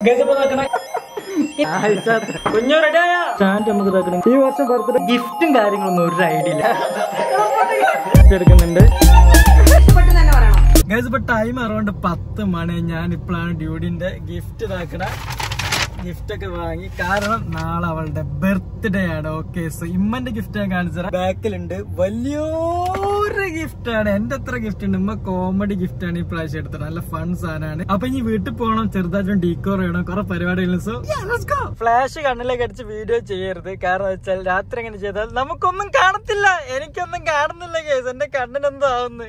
കുഞ്ഞു റെഡിയായ നമുക്ക് ഈ വർഷം ബർത്ത്ഡേ ഗിഫ്റ്റും കാര്യങ്ങളൊന്നും ഒരു ഐഡിയ ഇല്ല. എടുക്കുന്നുണ്ട് ഇപ്പൊ ടൈം അറൗണ്ട് 10 മണി. ഞാൻ ഇപ്പോഴാണ് ഡ്യൂഡിന്റെ ഗിഫ്റ്റ് ഇതാക്കണ. ഗിഫ്റ്റ് ഒക്കെ വാങ്ങി, കാരണം നാളെ അവളുടെ ബർത്ത്ഡേ ആണ്. ഓക്കെ, സോ ഇമ്മന്റെ ഗിഫ്റ്റ് ഞാൻ കാണിച്ചു തരാം. ബാക്കിലുണ്ട് വലിയൊരു ഗിഫ്റ്റ് ആണ്. എന്റെ എത്ര ഗിഫ്റ്റ് ഉണ്ട്. ഇമ്മ കോമഡി ഗിഫ്റ്റ് ആണ് ഈ പ്രാവശ്യം എടുത്തത്. നല്ല ഫൺ സാധനമാണ്. അപ്പൊ ഇനി വീട്ടിൽ പോകണം, ചെറുതായിട്ടും ഡീക്കോർ ചെയ്യണം, കുറെ പരിപാടികൾ. സോ ഫ്ലാഷ് കണ്ണിലേക്ക് അടിച്ച് വീഡിയോ ചെയ്യരുത്. കാരണം വെച്ചാൽ രാത്രി എങ്ങനെ ചെയ്താൽ നമുക്കൊന്നും കാണത്തില്ല. എനിക്കൊന്നും കാണുന്നില്ല ഗൈസ്, എന്റെ കണ്ണിനെന്തോ ആവുന്നു.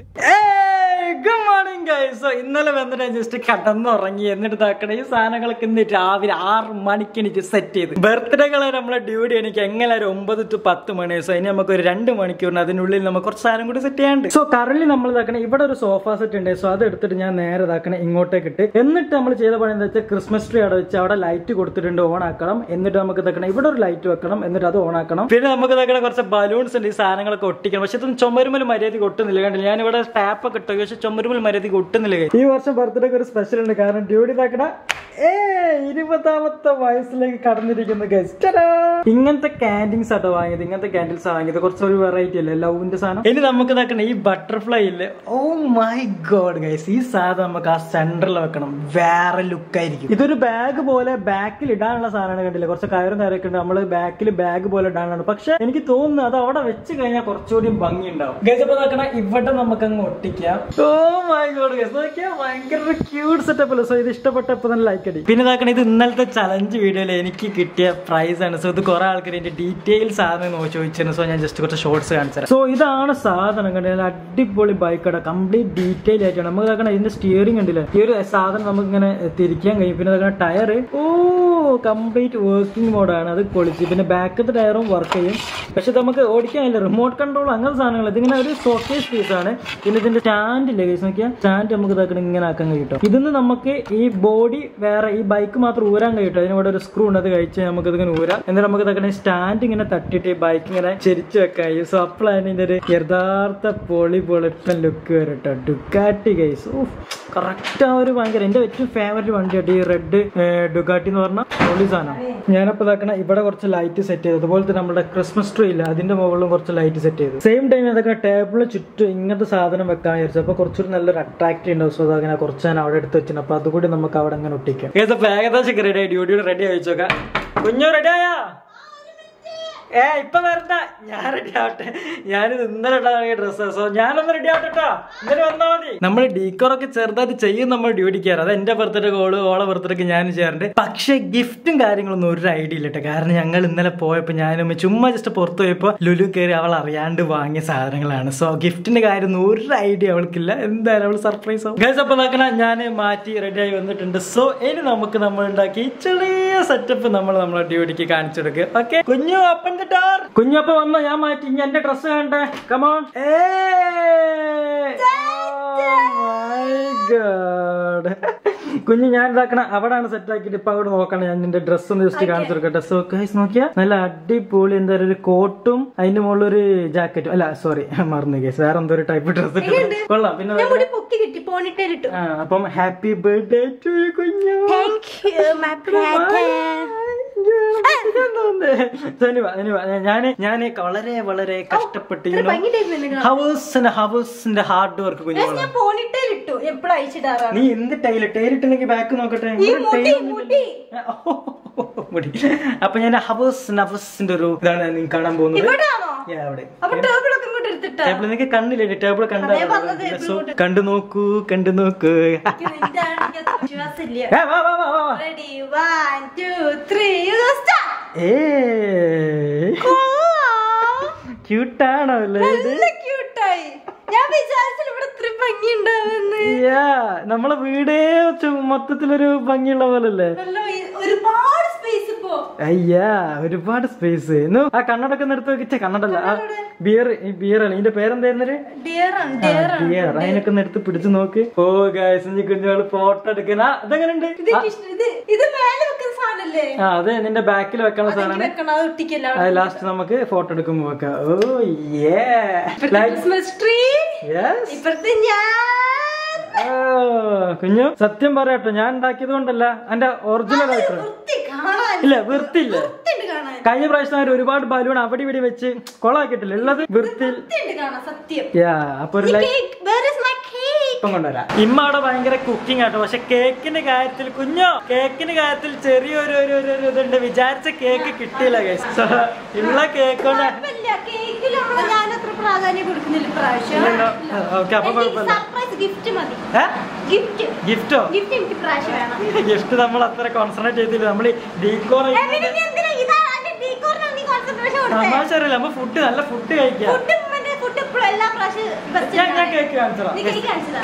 Good morning guys. സോ ഇന്നലെ വന്നിട്ട് ജസ്റ്റ് കടന്നുറങ്ങി. എന്നിട്ട് ഇതാക്കണ ഈ സാധനങ്ങളൊക്കെ ഇന്ന് രാവിലെ 6 മണിക്ക് എനിക്ക് സെറ്റ് ചെയ്ത്. ബർത്ത്ഡേകളെ നമ്മളെ ഡ്യൂട്ടി എനിക്ക് എങ്ങനെ 9 to 10 മണി. സോ ഇനി നമുക്ക് ഒരു 2 മണിക്കൂറിന് അതിനുള്ളിൽ നമുക്ക് കുറച്ച് സാധനം കൂടി സെറ്റ് ചെയ്യാണ്ട്. സോ കറന്റ് നമ്മൾ ഇതാക്കണേ, ഇവിടെ ഒരു സോഫ സെറ്റ് ഉണ്ട്. സോ അത് എടുത്തിട്ട് ഞാൻ നേരെ ഇതാക്കണേ ഇങ്ങോട്ടേക്ക് ഇട്ട്. എന്നിട്ട് നമ്മൾ ചെയ്ത പണി എന്താ വെച്ചാൽ ക്രിസ്മസ് ട്രീ അവിടെ വെച്ച് അവിടെ ലൈറ്റ് കൊടുത്തിട്ടുണ്ട്, ഓൺ ആക്കണം. എന്നിട്ട് നമുക്ക് ഇതാക്കണം ഇവിടെ ഒരു ലൈറ്റ് വെക്കണം, എന്നിട്ട് അത് ഓൺ ആക്കണം. പിന്നെ നമുക്ക് ഇതാക്കണ കുറച്ച് ബലൂൺസ് ഉണ്ട്, ഈ സാധനങ്ങളൊക്കെ ഒട്ടിക്കണം. പക്ഷെ ഇതൊന്നും ചുമരുമൽ മര്യാദയ്ക്ക് ഒട്ടുന്നില്ല. കണ്ടില്ല, ഞാൻ ഇവിടെ ടാപ്പൊക്കെ ഇട്ടു, പക്ഷെ ചുമരുമൽ മര്യാദയ്ക്ക് ഒട്ടുന്നില്ല. ഈ വർഷം ബർത്ത്ഡേക്ക് ഒരു സ്പെഷ്യൽ ഉണ്ട്, കാരണം ഡ്യൂട്ടി ഇതാക്കണ 20ാമത്തെ വയസ്സിലേക്ക് കടന്നിരിക്കുന്ന ഗസ്റ്റ്. ഇങ്ങനത്തെ കാൻഡിൽസ് ആട്ടോ വാങ്ങിയത്. ഇങ്ങനത്തെ കാൻഡിൽസ് വാങ്ങിയത് കുറച്ചൊരു വെറൈറ്റി അല്ലേ, ലവിന്റെ സാധനം. ഇനി നമുക്ക് ഇതാക്കണം ഈ ബട്ടർഫ്ലൈ ഇല്ലേ. ഓ മൈ ഗോഡ് ഗൈസ്, ഈ സാധനം നമുക്ക് ആ സെന്ററിൽ വെക്കണം. വേറെ ലുക്ക് ആയിരിക്കും. ഇതൊരു ബാഗ് പോലെ ബാക്കിൽ ഇടാനുള്ള സാധനമാണ്. കണ്ടില്ലേ, കുറച്ച് കയറും കാര്യമൊക്കെ ഉണ്ട്. നമ്മള് ബാക്കിൽ ബാഗ് പോലെ ഇടാനുള്ളതാണ്. പക്ഷെ എനിക്ക് തോന്നുന്നു അത് അവിടെ വെച്ച് കഴിഞ്ഞാൽ കുറച്ചുകൂടി ഭംഗി ഉണ്ടാവും. ഗൈസ് അപ്പൊ നോക്കണം, ഇവിടെ നമുക്ക് അങ്ങ് ഒട്ടിക്കാം. ഓ മൈ ഗോഡ് ഗൈസ്, നോക്കിയാൽ ഭയങ്കര ക്യൂട്ട് സെറ്റപ്പ് അല്ലേ. സോ ഇത് ഇഷ്ടപ്പെട്ടപ്പോ തന്നെ ലൈക്ക് അടി. പിന്നെ ഇതാക്കണം, ഇത് ഇന്നലത്തെ ചലഞ്ച് വീഡിയോയിൽ എനിക്ക് കിട്ടിയ പ്രൈസ് ആണ്. സോ ഇത് കുറെ ആൾക്കാർ ഇതിന്റെ ഡീറ്റെയിൽസ് ആണ് ചോദിച്ചിരുന്നു. സോ ഞാൻ ജസ്റ്റ് കുറച്ച് ഷോർട്സ് കാണിച്ചു തരാം. സോ ഇതാണ് സാധനം. കണ്ടില്ല, അടിപൊളി ബൈക്കട, കംപ്ലീറ്റ് ഡീറ്റെയിൽ ആയിട്ടാണ്. നമുക്ക് ഇതാക്കണം ഇതിന്റെ സ്റ്റിയറിംഗ് ഉണ്ടല്ലേ, ഈ ഒരു സാധനം നമുക്ക് ഇങ്ങനെ തിരിക്കാൻ കഴിയും. പിന്നെ ഇതാക്കണം ടയർ, ഓ കംപ്ലീറ്റ് വർക്കിംഗ് മോഡാണ്. അത് പൊളിച്ച്. പിന്നെ ബാക്കത്തെ ടയറും വർക്ക് ചെയ്യും. പക്ഷെ നമുക്ക് ഓടിക്കാനില്ല, റിമോട്ട് കൺട്രോൾ അങ്ങനത്തെ സാധനങ്ങൾ. ഇതിങ്ങനെ ഒരു ഷോക്കേസ് പീസ് ആണ്. പിന്നെ ഇതിന്റെ സ്റ്റാൻഡ് ഇല്ലേ ഗൈസ്, നോക്കിയാൽ സ്റ്റാൻഡ് നമുക്ക് ഇതാക്കണം ഇങ്ങനെ ആക്കാൻ കഴിയും. ഇതിന്ന് നമുക്ക് ഈ ബോഡി വേറെ, ഈ ബൈക്ക് മാത്രം ഊരാൻ കഴിയും. അതിനിവിടെ ഒരു സ്ക്രൂ ഉണ്ട്, അത് കഴിച്ച് നമുക്ക് ഇതിങ്ങനെ ഊരാം. എന്നിട്ട് നമുക്ക് ഇതാക്കണം സ്റ്റാൻഡ് ഇങ്ങനെ തട്ടിട്ട് ഈ ബൈക്ക് ഇങ്ങനെ ചെരിച്ച് വെക്കാൻ കഴിയും. സോ അപ്പോഴാണ് ഇതിന്റെ ഒരു യഥാർത്ഥ പൊളിപ്പൊളിപ്പൻ ലുക്ക് വരട്ടോ. ഡുക്കാറ്റി ഗൈസ്, കറക്റ്റ് ആ ഒരു ഭയങ്കര എന്റെ ഏറ്റവും ഫേവറേറ്റ് വണ്ടിയായിട്ട് ഈ റെഡ് ഡുക്കാറ്റി എന്ന് പറഞ്ഞ പൊളി സാധനം. ഞാനപ്പോ ഇതാക്കണം ഇവിടെ കുറച്ച് ലൈറ്റ് സെറ്റ് ചെയ്തു. അതുപോലെ തന്നെ നമ്മുടെ ക്രിസ്മസ് ട്രീ ഇല്ല, അതിന്റെ മുകളിലും കുറച്ച് ലൈറ്റ് സെറ്റ് ചെയ്തു. സെയിം ടൈം അതൊക്കെ ടേബിളിന് ചുറ്റും ഇങ്ങനത്തെ സാധനം വെക്കാൻ വിചാരിച്ചു. അപ്പൊ കുറച്ചൊരു നല്ലൊരു അട്രാക്റ്റീവ് ഉണ്ടാവും. സോ അതങ്ങനെ കുറച്ച് ഞാൻ അവിടെ എടുത്ത് വെച്ചിട്ടുണ്ട്. അപ്പൊ അതുകൂടി നമുക്ക് അവിടെ അങ്ങനെ ഒട്ടിക്കാം. ഏകദേശം റെഡി ആയി. ഡ്യൂട്ടിയുടെ റെഡി ആയിച്ചോക്കാം. കുഞ്ഞു റെഡി ആയാ? ഇപ്പൊ വരണ്ട, ഞാൻ റെഡി ആവട്ടെ. ഞാനിത് ഇന്നലെ ഇടാൻ ഡ്രസ്സ്. സോ ഞാനൊന്ന് റെഡി ആവട്ടെ, ഇന്നലെ വന്നാ മതി. നമ്മൾ ഡീക്കോറൊക്കെ ചെറുതായിട്ട് ചെയ്യും നമ്മൾ ഡ്യൂട്ടിക്കാറ്. അത് എന്റെ ബർത്ത്ഡേ ഓളെ ബർത്ത്ഡേക്ക് ഞാനും ചെയ്യാറുണ്ട്. പക്ഷെ ഗിഫ്റ്റും കാര്യങ്ങളൊന്നും ഒരു ഐഡിയ ഇല്ലട്ടെ. കാരണം ഞങ്ങൾ ഇന്നലെ പോയപ്പോ ഞാനും ചുമ്മാ ജസ്റ്റ് പുറത്തു പോയപ്പോ ലുലു കയറി അവൾ അറിയാണ്ട് വാങ്ങിയ സാധനങ്ങളാണ്. സോ ഗിഫ്റ്റിന്റെ കാര്യം ഒരു ഐഡിയ അവൾക്കില്ല. എന്തായാലും അവൾ സർപ്രൈസ് ആവും. ഗൈസ് അപ്പൊ നോക്കണം, ഞാൻ മാറ്റി റെഡി ആയി വന്നിട്ടുണ്ട്. സോ ഇനി നമുക്ക് നമ്മൾ ഉണ്ടാക്കി ചെറിയ സെറ്റപ്പ് നമ്മളെ ഡ്യൂട്ടിക്ക് കാണിച്ചെടുക്കുക. ഓക്കെ കുഞ്ഞു അപ്പൻ കുഞ്ഞപ്പ വന്നോ? ഞാൻ മാറ്റി. ഇനി എന്റെ ഡ്രസ് കണ്ടേ. കമോൺ. കുഞ്ഞു ഞാൻ ഇതാക്കണം അവിടാണ് സെറ്റ് ആക്കിയിട്ട് ഇപ്പൊ അവിടെ നോക്കണം. ഞാൻ നിന്റെ ഡ്രസ് ഒന്ന് ജസ്റ്റ് കാണിച്ചു കൊടുക്കട്ടെ. സോ ഗൈസ് നോക്കിയാ നല്ല അടിപൊളി എന്താ ഒരു കോട്ടും അതിന്റെ മുകളിൽ ഒരു ജാക്കറ്റും. അല്ല സോറി മറന്നു ഗൈസ്, വേറെ എന്തോ ഒരു ടൈപ്പ് ഡ്രസ് കൊള്ളാം. പിന്നെ അപ്പം ഹാപ്പി ബർത്ത്ഡേ ടു കുഞ്ഞു. ഞാന് വളരെ വളരെ കഷ്ടപ്പെട്ട് ഹവേഴ്സിന്റെ ഹാർഡ് വർക്ക് കുഞ്ഞു. നീ എന്ത് ടൈലിട്ടെങ്കിൽ ബാക്ക് നോക്കട്ടെ. അപ്പൊ ഞാൻ ഹവേഴ്സിന്റെ ഒരു ഇതാണ് നീ കാണാൻ പോകുന്നത്. ടേബിൾ നിനക്ക് കണ്ണില്ലേ? ടേബിൾ കണ്ടു നോക്കൂ. ക്യൂട്ടാണോ? നമ്മളെ വീടേ മൊത്തത്തിലൊരു ഭംഗിയുള്ള പോലല്ലേ? അയ്യാ ഒരുപാട് സ്പേസ്. ആ കണ്ണടൊക്കെ എടുത്ത് വെച്ച കണ്ണടല്ല, ആ ബിയറാണ്. ഇതിന്റെ പേരെന്തായിരുന്നൊരു ബിയർ. അതിനൊക്കെ ഒന്ന് എടുത്ത് പിടിച്ചു നോക്ക്. ഓ ഗൈസ് കുഞ്ഞുങ്ങള് ഫോട്ടോ എടുക്കുന്ന അതെങ്ങനെയുണ്ട്? അതെ നിന്റെ ബാക്കിൽ വെക്കാനുള്ള സാധനമാണ്. ലാസ്റ്റ് നമുക്ക് ഫോട്ടോ എടുക്കുമ്പോ വെക്കാം. ഓ യേ ക്രിസ്മസ് ട്രീ. കുഞ്ഞു സത്യം പറയാട്ടോ, ഞാൻ ഉണ്ടാക്കിയത് കൊണ്ടല്ല, എന്റെ ഒറിജിനൽ ആയിട്ട് ഇല്ല, വൃത്തിയില്ല. കഴിഞ്ഞ പ്രാവശ്യം ഒരുപാട് ബലൂൺ അവിടെ ഇവിടെ വെച്ച് കൊളാക്കിട്ടില്ല, ഉള്ളത് വൃത്തി. അപ്പൊ ഒരു ഇപ്പം കൊണ്ടുവരാം. ഇമ്മ അവിടെ ഭയങ്കര കുക്കിംഗ് ആട്ടോ. പക്ഷെ കേക്കിന്റെ കാര്യത്തിൽ കേക്കിന്റെ ചെറിയൊരു ഇതുണ്ട്. വിചാരിച്ച കേക്ക് കിട്ടിയില്ല ഗൈസ്. ഉള്ള കേക്ക് കൊണ്ട് ഗിഫ്റ്റോ? ഗിഫ്റ്റ് നമ്മൾ അത്ര കോൺസെൻട്രേറ്റ് ചെയ്തില്ല. നമ്മൾ ഡീക്കോർ തമാശറിയില്ല. നമ്മ ഫുഡ് നല്ല ഫുഡ് കഴിക്കാം.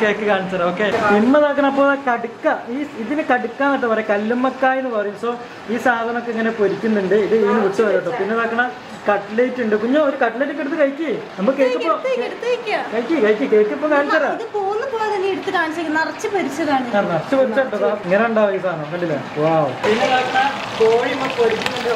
കേക്ക് കാണിച്ചത് ഓക്കെ. ഇമ്മതാക്കണം. അപ്പൊ കടുക്ക, ഇതിന് കടുക്കാന്നിട്ട് പറയാം, കല്ലുമ്മക്കായ എന്ന് പറയും. സോ ഈ സാധനമൊക്കെ ഇങ്ങനെ പൊരിക്കുന്നുണ്ട്. ഇത് ഇതിന് വിട്ട് വരട്ടോ. പിന്നെ ഇതാക്കണ കട്ട്ലേറ്റ് ഉണ്ട്. കുഞ്ഞു ഒരു കട്ട്ലേറ്റ് ഒക്കെ എടുത്ത് കഴിക്കേ. നമുക്ക് കേക്ക് കേക്ക് ഇപ്പൊ കാണിച്ചതാ. നിറച്ച് പൊരിച്ചോ. ഇങ്ങനെ ഉണ്ടാവും ഈ സാധനം, കണ്ടില്ലേ? വാവ്. പിന്നെ കോഴി പൊരിക്കുന്നുണ്ട്.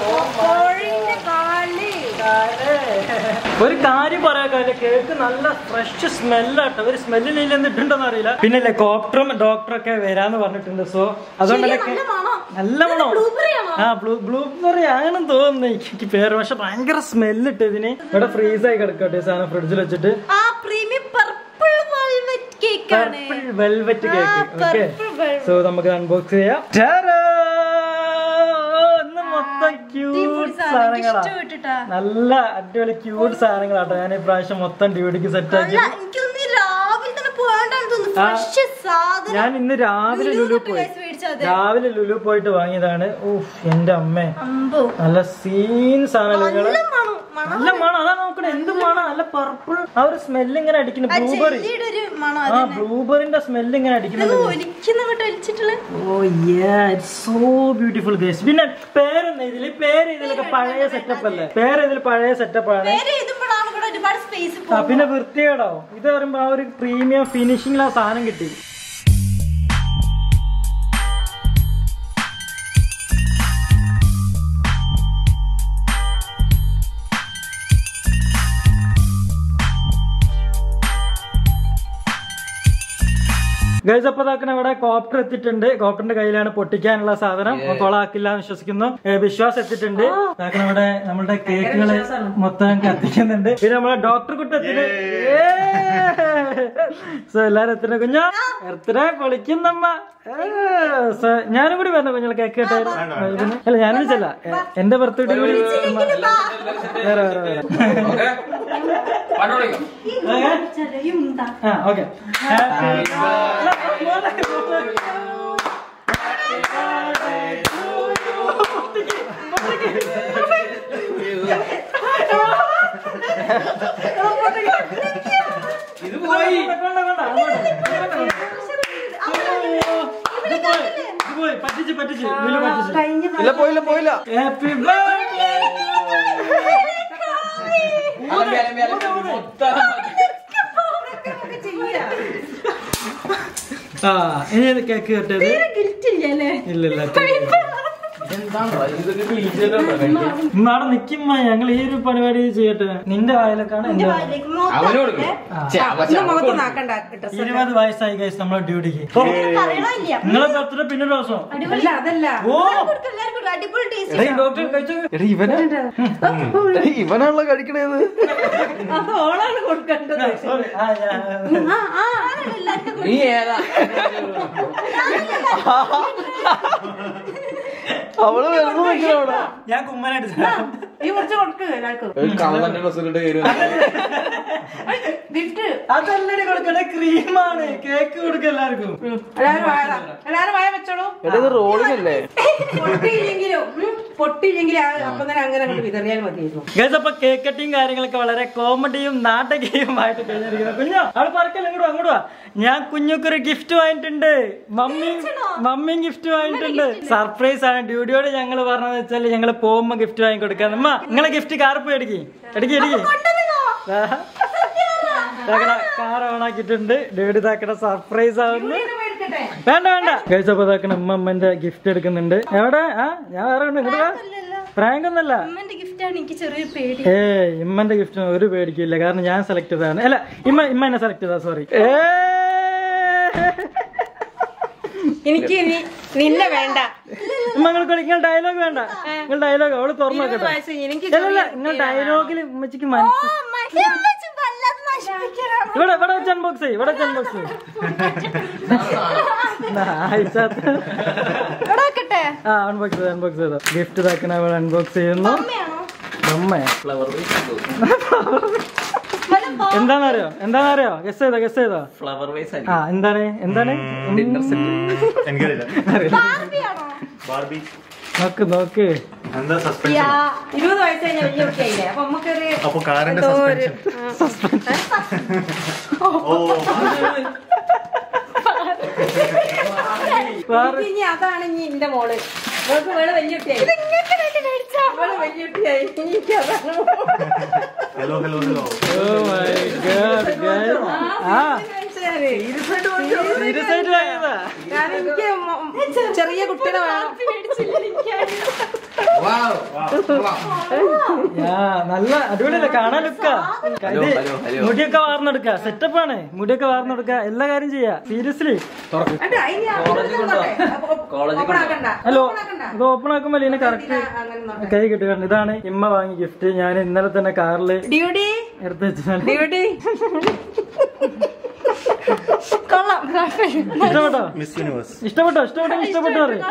ഒരു കാര്യം പറയാൻ കാര്യം, കേക്ക് നല്ല ഫ്രഷ് സ്മെല്ലാട്ടോ. ഒരു സ്മെല്ലിൽ ഇട്ടുണ്ടോന്ന് അറിയില്ല. പിന്നെ കോപ്റ്ററും ഡോക്ടറൊക്കെ വരാന്ന് പറഞ്ഞിട്ടുണ്ട്. സോ അതുകൊണ്ടല്ലേ നല്ല മണോ? ബ്ലൂബെറി ആണെന്ന് തോന്നുന്നു എനിക്ക് പേര്. പക്ഷെ ഭയങ്കര സ്മെല്ല് ഇട്ട് ഇതിന്. ഇവിടെ ഫ്രീസ് ആയി കിടക്കട്ടെ സാധനം ഫ്രിഡ്ജിൽ വെച്ചിട്ട്. Velvet cake. ഓക്കെ, സോ നമുക്ക് അൺബോക്സ് ചെയ്യാം. മൊത്തം ക്യൂട്ട് സാധനങ്ങളാ, നല്ല അടിപൊളി ക്യൂട്ട് സാധനങ്ങളാട്ടോ. ഞാൻ ഈ പ്രാവശ്യം മൊത്തം ഡ്യൂട്ടിക്ക് സെറ്റ് ആക്കി. ഞാൻ ഇന്ന് രാവിലെ ലുലു പോയിട്ട് വാങ്ങിയതാണ്. ഓഹ് എന്റെ അമ്മേ, നല്ല സീൻ സാധനങ്ങൾ, നല്ല മണം. അതാ നോക്കണേ, എന്ത് മണം, നല്ല പർപ്പിൾ. ആ ഒരു സ്മെല്ല് ഇങ്ങനെ അടിക്കുന്നു. ബ്ലൂബെറിന്റെ സ്മെല്ല് ഇങ്ങനെ അടിക്കുന്നത്. ഓ യാ, ഇറ്റ്സ് സോ ബ്യൂട്ടിഫുൾ ഗൈസ്. പിന്നെ പേരൊന്നും ഇതിലൊക്കെ പഴയ സെറ്റപ്പ് അല്ലേ? ഇതിൽ പഴയ സെറ്റപ്പ് ആണ്. പിന്നെ വൃത്തികേടാവും. ഇത് പറയുമ്പോ ആ ഒരു പ്രീമിയം ഫിനിഷിംഗിൽ ആ സാധനം കിട്ടി. ഗൈസ്, അപ്പൊ ഇതാക്കണ ഇവിടെ കോപ്റ്റർ എത്തിയിട്ടുണ്ട്. കോപ്റ്ററിന്റെ കയ്യിലാണ് പൊട്ടിക്കാനുള്ള സാധനം. കൊളാക്കില്ല എന്ന് വിശ്വസിക്കുന്നു. വിശ്വാസം എത്തിയിട്ടുണ്ട്. ഇതാക്കണ ഇവിടെ നമ്മളുടെ കേക്കുകള് മൊത്തം കത്തിക്കുന്നുണ്ട്. പിന്നെ നമ്മളെ ഡോക്ടർ കുട്ടി എത്തിയിട്ട് സോ എല്ലാരും എത്തിന കുഞ്ഞോ എത്ര പൊളിക്കുന്നമ്മ. ഞാനും കൂടി വരണ കുഞ്ഞുങ്ങളെ കേക്ക് കേട്ടായിരുന്നു. അല്ല ഞാനും ചെല്ല, എന്റെ ബർത്ത്ഡേ കൂടി വേറെ ഓക്കെ. ഇത് പോയി പറ്റിച്ച് പോയില്ല. Happy birthday. ഇനി കേക്ക് കേട്ടത് ഇല്ലല്ല. നാളെ നിക്കുമ്പോ ഞങ്ങൾ ഈ ഒരു പരിപാടി ചെയ്യട്ടെ. നിന്റെ വായിലേക്കാണ് എന്റെ 20 വയസ്സായി ഗൈസ് നമ്മളെ ഡ്യൂട്ടിക്ക്. നിങ്ങളെ ബർത്ത്ഡേ പിന്നെ ഒരു ദിവസം. ഇവനാണല്ലോ കഴിക്കണേത്. നീ ഏതാ? അവള് വെറുതെ ഞാൻ കുമ്മനായിട്ട് അതല്ലേ കൊടുക്കണേ. ക്രീമാണ് കേക്ക് കൊടുക്ക എല്ലാവർക്കും. റോളിങ്ങല്ലേ അപ്പൊ കേക്ക് കട്ടിങ് കാര്യങ്ങളൊക്കെ വളരെ കോമഡിയും നാടകീയമായിട്ട് കഴിഞ്ഞിരിക്കുന്നത്. കുഞ്ഞോ അവള് പറക്കല്ല, അങ്ങോട്ട് വാ. ഞാൻ കുഞ്ഞുക്കൊരു ഗിഫ്റ്റ് വാങ്ങിയിട്ടുണ്ട്. മമ്മിയും ഗിഫ്റ്റ് വാങ്ങിയിട്ടുണ്ട്. സർപ്രൈസ് ആണ്. ഡ്യൂഡിയോട് ഞങ്ങൾ പറഞ്ഞതെന്ന് വെച്ചാൽ ഞങ്ങള് പോകുമ്പോ ഗിഫ്റ്റ് വാങ്ങി കൊടുക്കാം. നമ്മ നിങ്ങളെ ഗിഫ്റ്റ് കാർ പോയി എടുക്കി കാർ ഓണാക്കിയിട്ടുണ്ട്. ഡ്യൂഡി ഇതാക്കണ സർപ്രൈസ് ആവുന്നു. വേണ്ട കഴിച്ചപ്പോ ഇതാക്കണ അമ്മന്റെ ഗിഫ്റ്റ് എടുക്കുന്നുണ്ട്. എവിടെ? ഞാൻ വേറെ ഇങ്ങോട്ട് പ്രാങ്ക് ഒന്നല്ല. ഇമ്മന്റെ ഗിഫ്റ്റ് ഒരു പേടിക്കില്ല. കാരണം ഞാൻ സെലക്ട് ചെയ്തതാണ്. അല്ല ഇമ്മ എന്നെ സെലക്ട് ചെയ്താ. സോറി. എനിക്ക് നിന്നെ വേണ്ട. നിങ്ങൾ ഡയലോഗ് വേണ്ട, നിങ്ങൾ ഡയലോഗ് അവള് തുറന്നു നോക്കട്ടെ. നിങ്ങൾ ഡയലോഗിൽ ഉമ്മച്ചിക്ക് ഇവിടെ വെച്ച് അൺബോക്സ് ചെയ്യും, ഇവിടെ വെച്ച് അൺബോക്സ് ചെയ്യും. അൺബോക്സ് ചെയ്തോ. ഗിഫ്റ്റ് ഇതാക്കണ അവൾ അൺബോക്സ് ചെയ്യുന്നു. എന്താണെന്നറിയോ? ഗസ് ചെയ്തോ. ഫ്ലവർ വൈസ് എന്താണ് നോക്ക് 20 വയസ്സ് കഴിഞ്ഞ വലിയ കുട്ടിയായില്ലേ? അപ്പൊ അപ്പൊ കാറിന്റെ ഇനി അതാണ് ഇനി എന്റെ മോള്. മോള് വലിയ കുട്ടിയായി, വലിയ കുട്ടിയായി. എനിക്ക് അതാണ്. എനിക്ക് ചെറിയ കുട്ടികളെ വേണം. നല്ല അടിപൊളിയല്ലേ കാണാൻ. ലുക്കാ മുടിയൊക്കെ വാർന്നെടുക്ക, സെറ്റപ്പാണ്. മുടിയൊക്കെ വാർന്നെടുക്ക, എല്ലാ കാര്യം ചെയ്യാ. സീരിയസ്ലി ഹലോ, ഇത് ഓപ്പൺ ആക്കുമ്പോ ഇതിന് കറക്റ്റ് കൈ കിട്ടുക. ഇതാണ് ഇമ്മ വാങ്ങി ഗിഫ്റ്റ്. ഞാൻ ഇന്നലെ തന്നെ കാറില് എടുത്ത് വെച്ചാൽ. ഇഷ്ടപ്പെട്ടോ പറയും.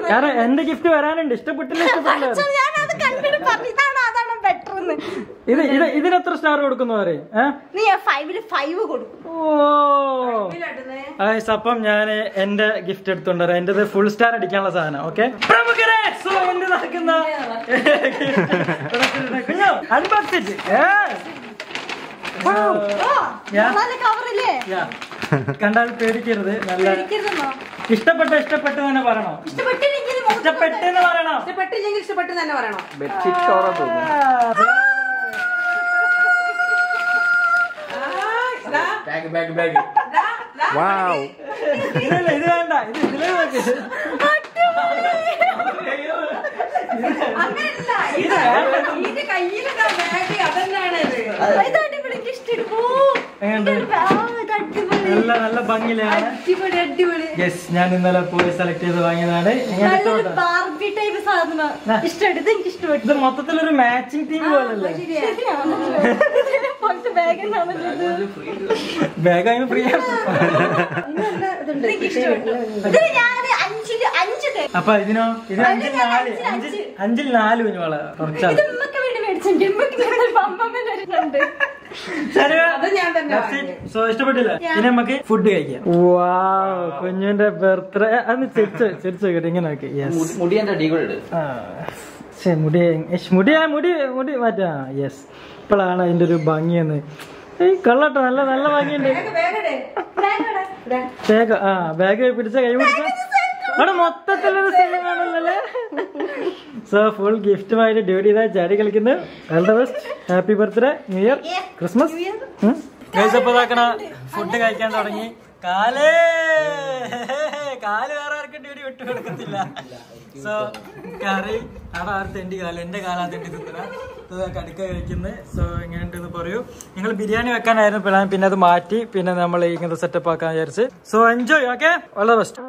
കാരണം എന്റെ ഗിഫ്റ്റ് വരാനുണ്ട്. ഇഷ്ടപ്പെട്ടില്ല ഇതിനെത്ര സ്റ്റാർ കൊടുക്കുന്നു പറയും. അപ്പം ഞാൻ എന്റെ ഗിഫ്റ്റ് എടുത്തോണ്ട് വരാം. എന്റേത് ഫുൾ സ്റ്റാർ അടിക്കാനുള്ള സാധനം. ഓക്കെ എന്റെ നടക്കുന്ന അൺബോക്സ് കണ്ടാൽ പേടിക്കരുത്. നല്ല ഇഷ്ടപ്പെട്ടു തന്നെ പറയണം. ഇഷ്ടപ്പെട്ടെന്ന് പറയണം. ഇഷ്ടപ്പെട്ടില്ലെങ്കിൽ ഇഷ്ടപ്പെട്ടു തന്നെ പറയണം. ഇത് വേണ്ട, ഇത് ഇതിലേ നോക്ക്. നല്ല ഭംഗിയിലാണ്. യെസ്, ഞാൻ ഇന്നലെ പോയി സെലക്ട് ചെയ്ത് വാങ്ങിയതാണ്. ഇത് മൊത്തത്തിലൊരു മാച്ചിങ് തീം പോലല്ലേ. ബാഗ് അതിന് ഫ്രീ ആണ്. അപ്പൊ ഇതിനോ? ഇത് 5-ൽ 4 കുഞ്ഞുമോളെ കുറച്ചാണ്. സോ ഇഷ്ടപ്പെട്ടില്ല. ഇനി നമുക്ക് ഫുഡ് കഴിക്കാം. വാവ്, കുഞ്ഞുവിന്റെ ബർത്ത്ഡേ. അന്ന് ചിരിച്ചു കേട്ടോ. ഇങ്ങനെ നോക്കി. മുടി മാറ്റാ. യെസ്, ഇപ്പോഴാണ് അതിന്റെ ഒരു ഭംഗിയെന്ന്. കൊള്ളട്ടോ, നല്ല നല്ല ഭംഗിയുണ്ട്. ബാഗ് പിടിച്ച കൈ പിടിച്ച അവിടെ മൊത്തത്തിലൊരു സ്ഥലമാണല്ലേ. സോ ഫുൾ ഗിഫ്റ്റുമായിട്ട് ഡ്യൂട്ടി ഇതാ ചാടി കളിക്കുന്നത്. All the best, happy birthday, new year, Christmas. കഴിച്ചപ്പോഴാക്കണ ഫുഡ് കഴിക്കാൻ തുടങ്ങി. കാല് വേറെ ആർക്കും ഡ്യൂട്ടി വിട്ടു കൊടുക്കത്തില്ല. സോ കറി അവിടെ ആർ തെണ്ടി കാല്, എന്റെ കാലാ തെണ്ടി തിന്നുക. കടുക്ക കഴിക്കുന്നത്. സോ എങ്ങനെയുണ്ടെന്ന് പറയൂ. നിങ്ങൾ ബിരിയാണി വെക്കാനായിരുന്നു പ്ലാൻ, പിന്നെ അത് മാറ്റി. പിന്നെ നമ്മൾ ഇങ്ങനത്തെ സെറ്റപ്പ് ആക്കാൻ വിചാരിച്ച്. So enjoy. Okay, all the best.